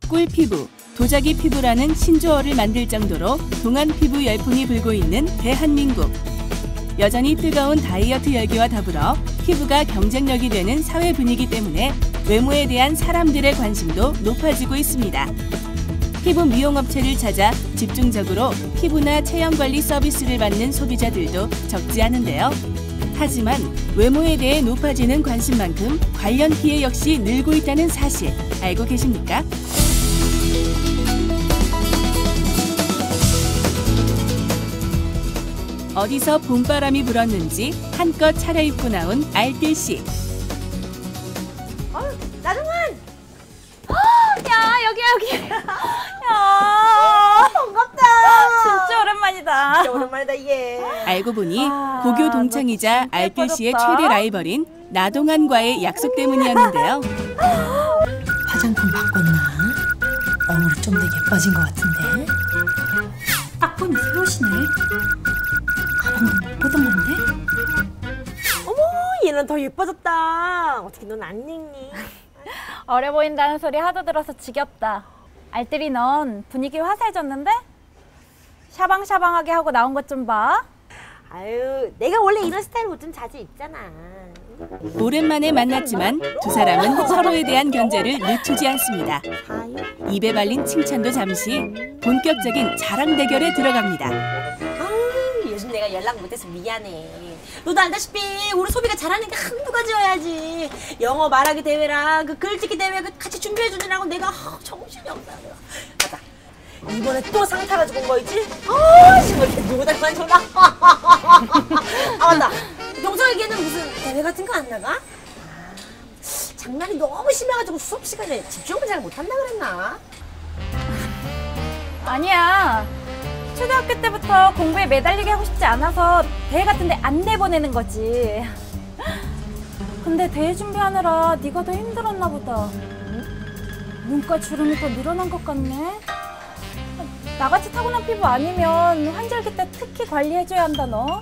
꿀 피부, 도자기 피부라는 신조어를 만들 정도로 동안 피부 열풍이 불고 있는 대한민국. 여전히 뜨거운 다이어트 열기와 더불어 피부가 경쟁력이 되는 사회 분위기 때문에 외모에 대한 사람들의 관심도 높아지고 있습니다. 피부 미용업체를 찾아 집중적으로 피부나 체형관리 서비스를 받는 소비자들도 적지 않은데요. 하지만 외모에 대해 높아지는 관심만큼 관련 피해 역시 늘고 있다는 사실 알고 계십니까? 어디서 봄바람이 불었는지 한껏 차려입고 나온 알뜰씨. 나중은! 야, 여기. 야, 반갑다. 진짜 오랜만이다. 진짜 오랜만이다, 얘. 알고 보니 고교 동창이자 알뜰씨의 최대 라이벌인 나동안과의 약속 때문이었는데요. 화장품 바꿨나? 얼굴이 좀 더 예뻐진 것 같은데? 딱 보니 새로시네. 가방도 못 보던 건데? 어머, 얘는 더 예뻐졌다. 어떻게 넌 안 늙니? 어려 보인다는 소리 하도 들어서 지겹다. 알뜰이 넌 분위기 화사해졌는데? 샤방샤방하게 하고 나온 것 좀 봐. 아유, 내가 원래 이런 스타일 옷 좀 자주 입잖아. 오랜만에 만났지만 두 사람은 서로에 대한 견제를 늦추지 않습니다. 입에 발린 칭찬도 잠시 본격적인 자랑 대결에 들어갑니다. 아유, 요즘 내가 연락 못해서 미안해. 너도 알다시피 우리 소비가 잘하는 게 한두 가지여야지. 영어 말하기 대회랑 그 글짓기 대회 같이 준비해 주느라고 내가 정신이 없다. 맞다. 이번에 또 상 타가지고 온 거 있지? 정말 이렇게 누구 닮았잖아 맞다. 동서에게는 무슨 대회 같은 거 안 나가? 장난이 너무 심해가지고 수업 시간에 집중을 잘 못한다 그랬나? 아니야. 초등학교 때부터 공부에 매달리게 하고 싶지 않아서 대회 같은 데 안 내보내는 거지. 근데 대회 준비하느라 네가 더 힘들었나 보다. 눈가 주름이 더 늘어난 것 같네. 나같이 타고난 피부 아니면 환절기 때 특히 관리해줘야 한다 너.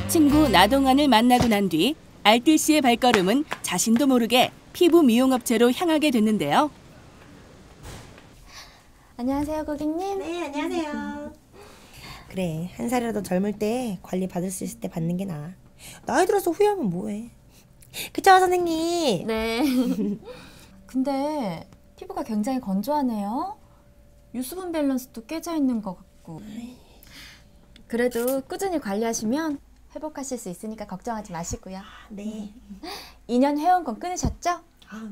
친구 나동안을 만나고 난 뒤 알뜰씨의 발걸음은 자신도 모르게 피부 미용업체로 향하게 됐는데요. 안녕하세요 고객님. 네, 안녕하세요. 그래, 한 살이라도 젊을 때 관리 받을 수 있을 때 받는 게 나아. 나이 들어서 후회하면 뭐해. 그쵸, 선생님? 네. 근데 피부가 굉장히 건조하네요. 유수분 밸런스도 깨져 있는 것 같고. 그래도 꾸준히 관리하시면 회복하실 수 있으니까 걱정하지 마시고요. 네. 2년 회원권 끊으셨죠?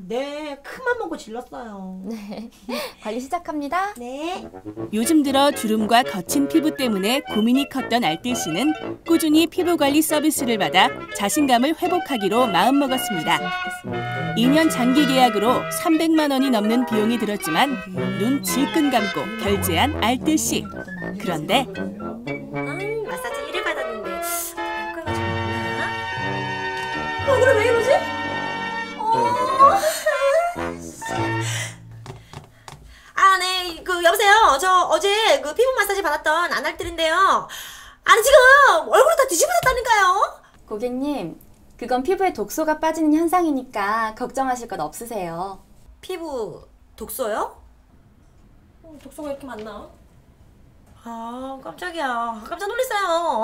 네, 큰맘 먹고 질렀어요. 네. 관리 시작합니다. 네. 요즘 들어 주름과 거친 피부 때문에 고민이 컸던 알뜰씨는 꾸준히 피부관리 서비스를 받아 자신감을 회복하기로 마음먹었습니다. 2년 장기 계약으로 300만 원이 넘는 비용이 들었지만 눈 질끈 감고 결제한 알뜰씨. 그런데 마사지 1을 받았는데 효과가 좋나? 얼굴이 왜 이러지? 네, 여보세요. 저 어제 피부 마사지 받았던 안알뜰인데요. 아니, 지금 얼굴이 다 뒤집어졌다니까요. 고객님, 그건 피부에 독소가 빠지는 현상이니까 걱정하실 것 없으세요. 피부 독소요? 독소가 이렇게 많나? 깜짝이야. 깜짝 놀랐어요.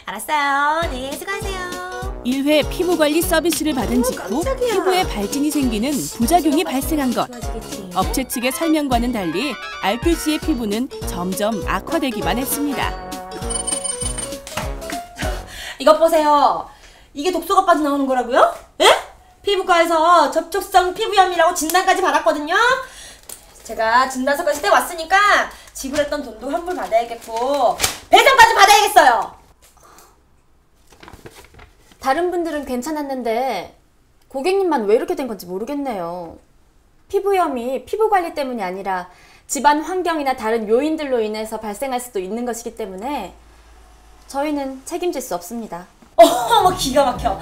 알았어요. 네, 수고하세요. 1회 피부관리 서비스를 받은 직후 깜짝이야. 피부에 발진이 생기는 부작용이 발생한 것. 좋아지겠지. 업체 측의 설명과는 달리 알뜰씨의 피부는 점점 악화되기만 했습니다. 이것 보세요. 이게 독소가 빠져나오는 거라고요? 예? 피부과에서 접촉성 피부염이라고 진단까지 받았거든요. 제가 진단서까지 떼왔으니까 지불했던 돈도 환불 받아야겠고 배상까지 받아야겠어요. 다른 분들은 괜찮았는데 고객님만 왜 이렇게 된 건지 모르겠네요. 피부염이 피부 관리 때문이 아니라 집안 환경이나 다른 요인들로 인해서 발생할 수도 있는 것이기 때문에 저희는 책임질 수 없습니다. 어머, 기가 막혀.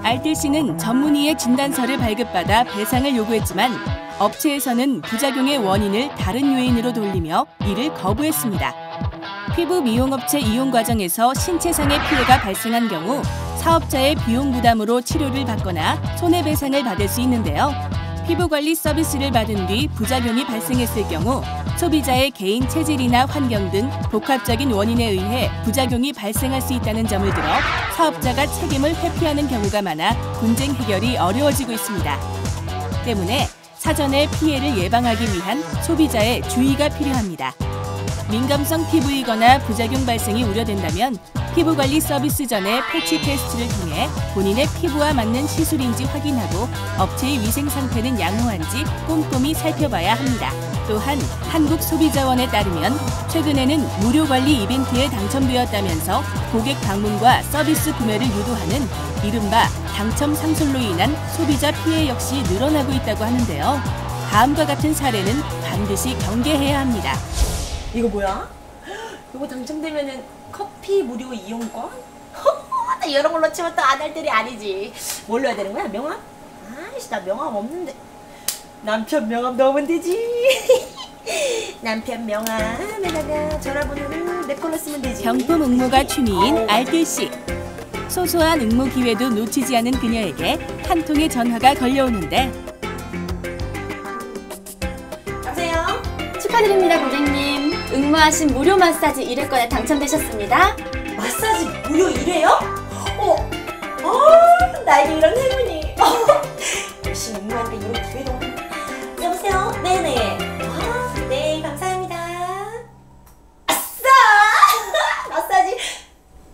알뜰씨는 전문의의 진단서를 발급받아 배상을 요구했지만 업체에서는 부작용의 원인을 다른 요인으로 돌리며 이를 거부했습니다. 피부 미용업체 이용 과정에서 신체상의 피해가 발생한 경우 사업자의 비용 부담으로 치료를 받거나 손해배상을 받을 수 있는데요. 피부관리 서비스를 받은 뒤 부작용이 발생했을 경우 소비자의 개인 체질이나 환경 등 복합적인 원인에 의해 부작용이 발생할 수 있다는 점을 들어 사업자가 책임을 회피하는 경우가 많아 분쟁 해결이 어려워지고 있습니다. 때문에 사전에 피해를 예방하기 위한 소비자의 주의가 필요합니다. 민감성 피부이거나 부작용 발생이 우려된다면 피부관리 서비스 전에 패치 테스트를 통해 본인의 피부와 맞는 시술인지 확인하고 업체의 위생 상태는 양호한지 꼼꼼히 살펴봐야 합니다. 또한 한국소비자원에 따르면 최근에는 무료 관리 이벤트에 당첨되었다면서 고객 방문과 서비스 구매를 유도하는 이른바 당첨 상술로 인한 소비자 피해 역시 늘어나고 있다고 하는데요. 다음과 같은 사례는 반드시 경계해야 합니다. 이거 뭐야? 이거 당첨되면은 커피 무료 이용권? 나 이런 걸로 치면 또 아날들이 아니지. 뭘로 해야 되는 거야? 명함? 아이씨, 나 명함 없는데. 남편 명함 넣으면 되지. 남편 명함에다가 전화번호를 내 걸로 쓰면 되지. 경품 응모가 취미인 알뜰씨. 소소한 응모 기회도 놓치지 않은 그녀에게 한 통의 전화가 걸려오는데 여보세요? 축하드립니다, 고객님. 응모하신 무료 마사지 1회권에 당첨되셨습니다. 마사지 무료 1회요? 나에게 이런 행운이. 열심히 응모하니까 이런 기회도 왔네. 여보세요? 네네. 네, 감사합니다. 아싸! 마사지.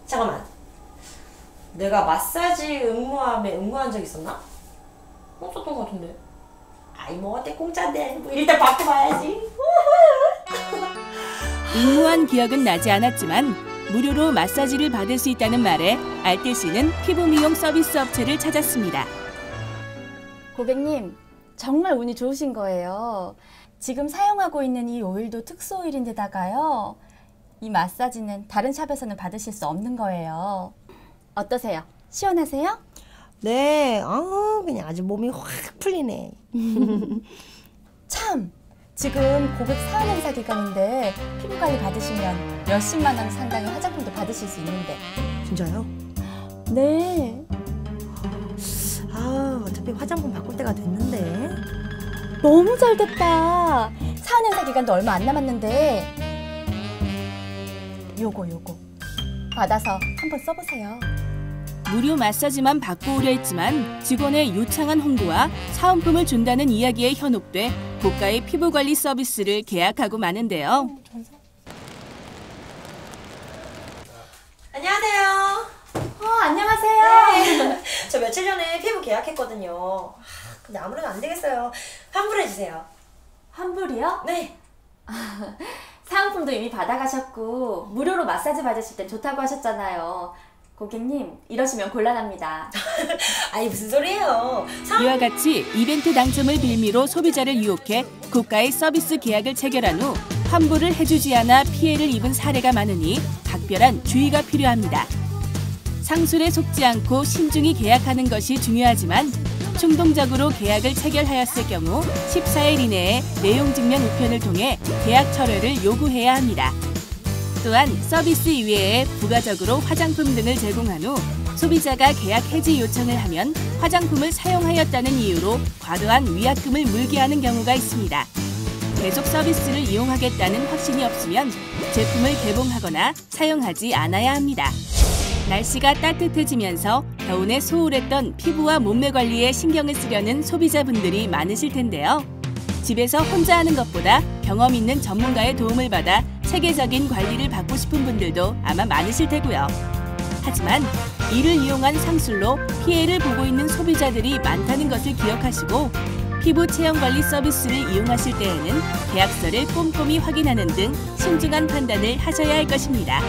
잠깐만. 내가 마사지 응모함에 응모한 적 있었나? 없었던 것 같은데. 아이, 뭐 어때, 공짜인데. 뭐 일단 바꿔봐야지. 응모한 기억은 나지 않았지만 무료로 마사지를 받을 수 있다는 말에 알뜰씨는 피부 미용 서비스 업체를 찾았습니다. 고객님, 정말 운이 좋으신 거예요. 지금 사용하고 있는 이 오일도 특수 오일인데다가요. 이 마사지는 다른 샵에서는 받으실 수 없는 거예요. 어떠세요? 시원하세요? 네, 그냥 아주 몸이 확 풀리네. 참! 지금 고객 사은 행사 기간인데 피부관리 받으시면 몇십만 원 상당의 화장품도 받으실 수 있는데. 진짜요? 네. 어차피 화장품 바꿀 때가 됐는데. 너무 잘 됐다. 사은 행사 기간도 얼마 안 남았는데. 요거 받아서 한번 써보세요. 무료 마사지만 받고 오려 했지만 직원의 유창한 홍보와 사은품을 준다는 이야기에 현혹돼 고가의 피부관리 서비스를 계약하고 마는데요. 안녕하세요. 안녕하세요. 네. 저 며칠 전에 피부 계약했거든요. 근데 아무래도 안 되겠어요. 환불해주세요. 환불이요? 네. 사은품도 이미 받아가셨고 무료로 마사지 받으실 땐 좋다고 하셨잖아요. 고객님, 이러시면 곤란합니다. 아니, 무슨 소리예요. 이와 같이 이벤트 당첨을 빌미로 소비자를 유혹해 고가의 서비스 계약을 체결한 후 환불을 해주지 않아 피해를 입은 사례가 많으니 각별한 주의가 필요합니다. 상술에 속지 않고 신중히 계약하는 것이 중요하지만 충동적으로 계약을 체결하였을 경우 14일 이내에 내용 증명 우편을 통해 계약 철회를 요구해야 합니다. 또한 서비스 이외에 부가적으로 화장품 등을 제공한 후 소비자가 계약 해지 요청을 하면 화장품을 사용하였다는 이유로 과도한 위약금을 물게 하는 경우가 있습니다. 계속 서비스를 이용하겠다는 확신이 없으면 제품을 개봉하거나 사용하지 않아야 합니다. 날씨가 따뜻해지면서 겨울에 소홀했던 피부와 몸매 관리에 신경을 쓰려는 소비자분들이 많으실 텐데요. 집에서 혼자 하는 것보다 경험 있는 전문가의 도움을 받아 체계적인 관리를 받고 싶은 분들도 아마 많으실 테고요. 하지만 이를 이용한 상술로 피해를 보고 있는 소비자들이 많다는 것을 기억하시고 피부 체형 관리 서비스를 이용하실 때에는 계약서를 꼼꼼히 확인하는 등 신중한 판단을 하셔야 할 것입니다.